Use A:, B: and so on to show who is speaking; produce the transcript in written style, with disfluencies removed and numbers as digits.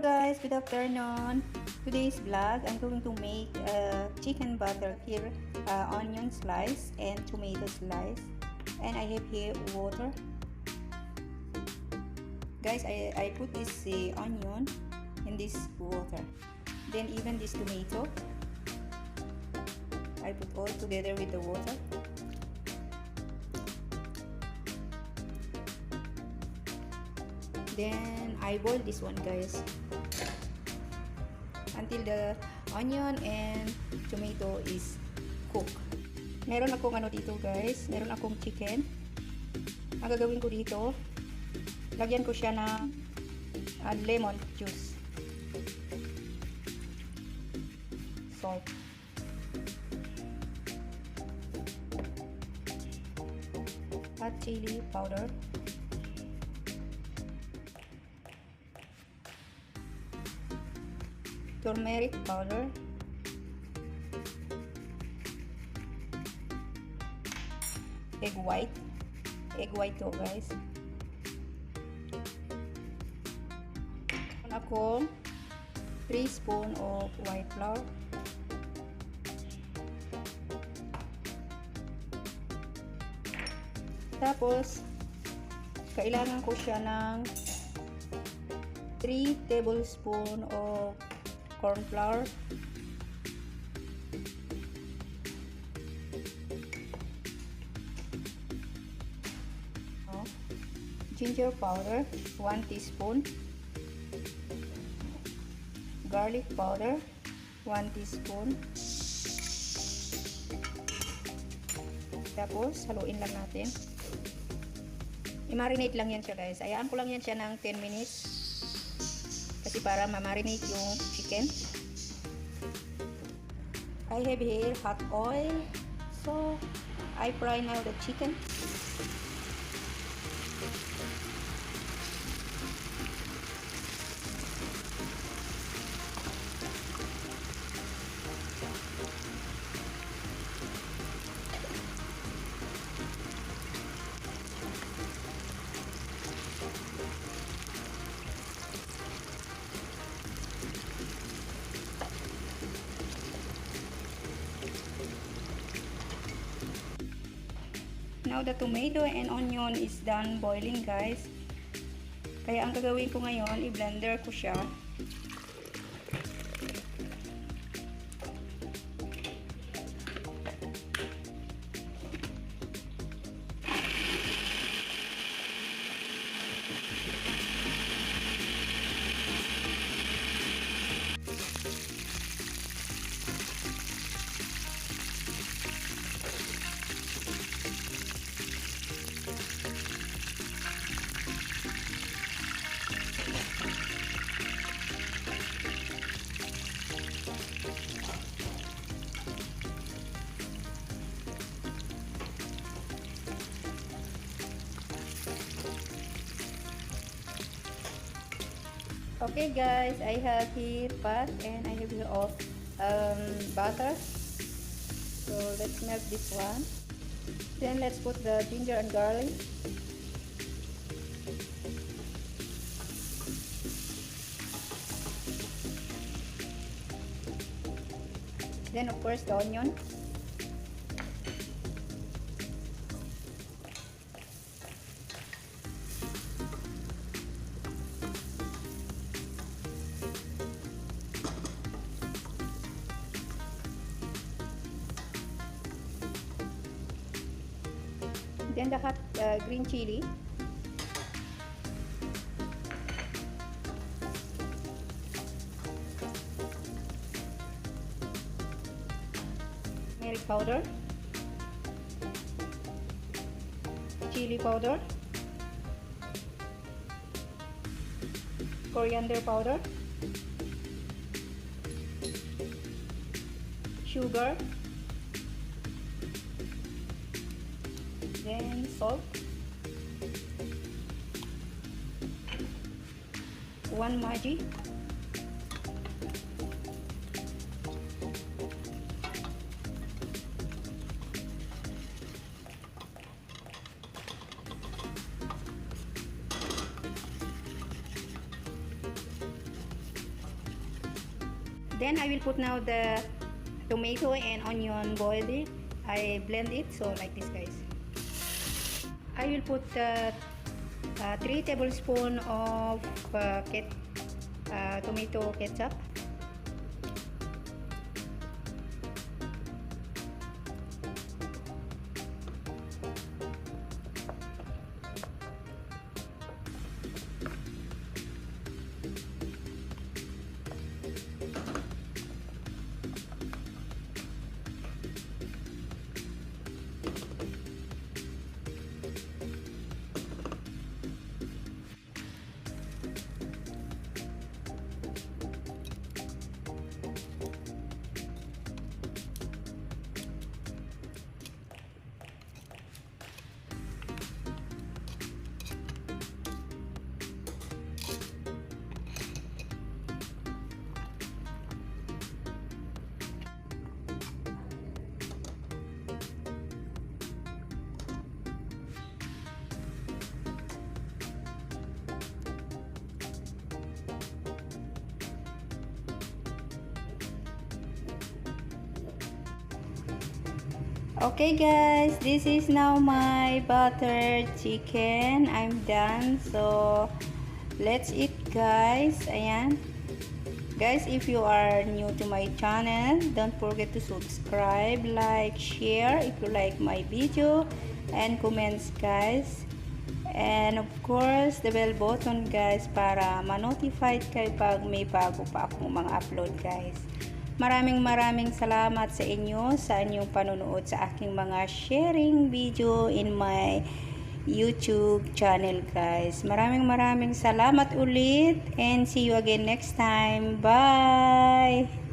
A: guys, good afternoon. Today's vlog, I'm going to make chicken butter here, onion slice and tomato slice, and I have here water. Guys, I put this onion in this water, then even this tomato I put all together with the water. Then I boil this one, guys, until the onion and tomato is cooked. Meron akong ano dito, guys, meron akong chicken. Ang gagawin ko dito, lagyan ko siya ng lemon juice, salt, hot chili powder, turmeric powder, egg white to, guys. Ako 3 spoon of white flour, tapos kailangan ko siya ng 3 tablespoon of corn flour, ginger powder 1 teaspoon, garlic powder 1 teaspoon. Tapos haluin lang natin. I-marinate lang yan siya, guys. Ayaan ko lang yan siya ng 10 minutes kasi para ma-marinate yung chicken. I have here hot oil, so I fry now the chicken. Now the tomato and onion is done boiling, guys. Kaya ang gagawin ko ngayon, i-blender ko siya. Okay, guys, I have here pot and I have here all butter. So let's melt this one. Then let's put the ginger and garlic. Then of course the onion. Then the hot green chili, turmeric powder, chili powder, coriander powder, sugar, then salt, 1 Maggi, Then I will put now the tomato and onion boiled it. I blend it so like this, guys. I will put 3 tablespoons of tomato ketchup. Okay guys, this is now my buttered chicken. I'm done. So let's eat guys. Ayan. Guys, if you are new to my channel, don't forget to subscribe, like, share if you like my video, and comments guys. And of course, the bell button guys para ma-notified kayo pag may bago pa akong mga upload guys. Maraming salamat sa inyo sa inyong panonood sa aking mga sharing video in my YouTube channel guys. Maraming salamat ulit and see you again next time. Bye!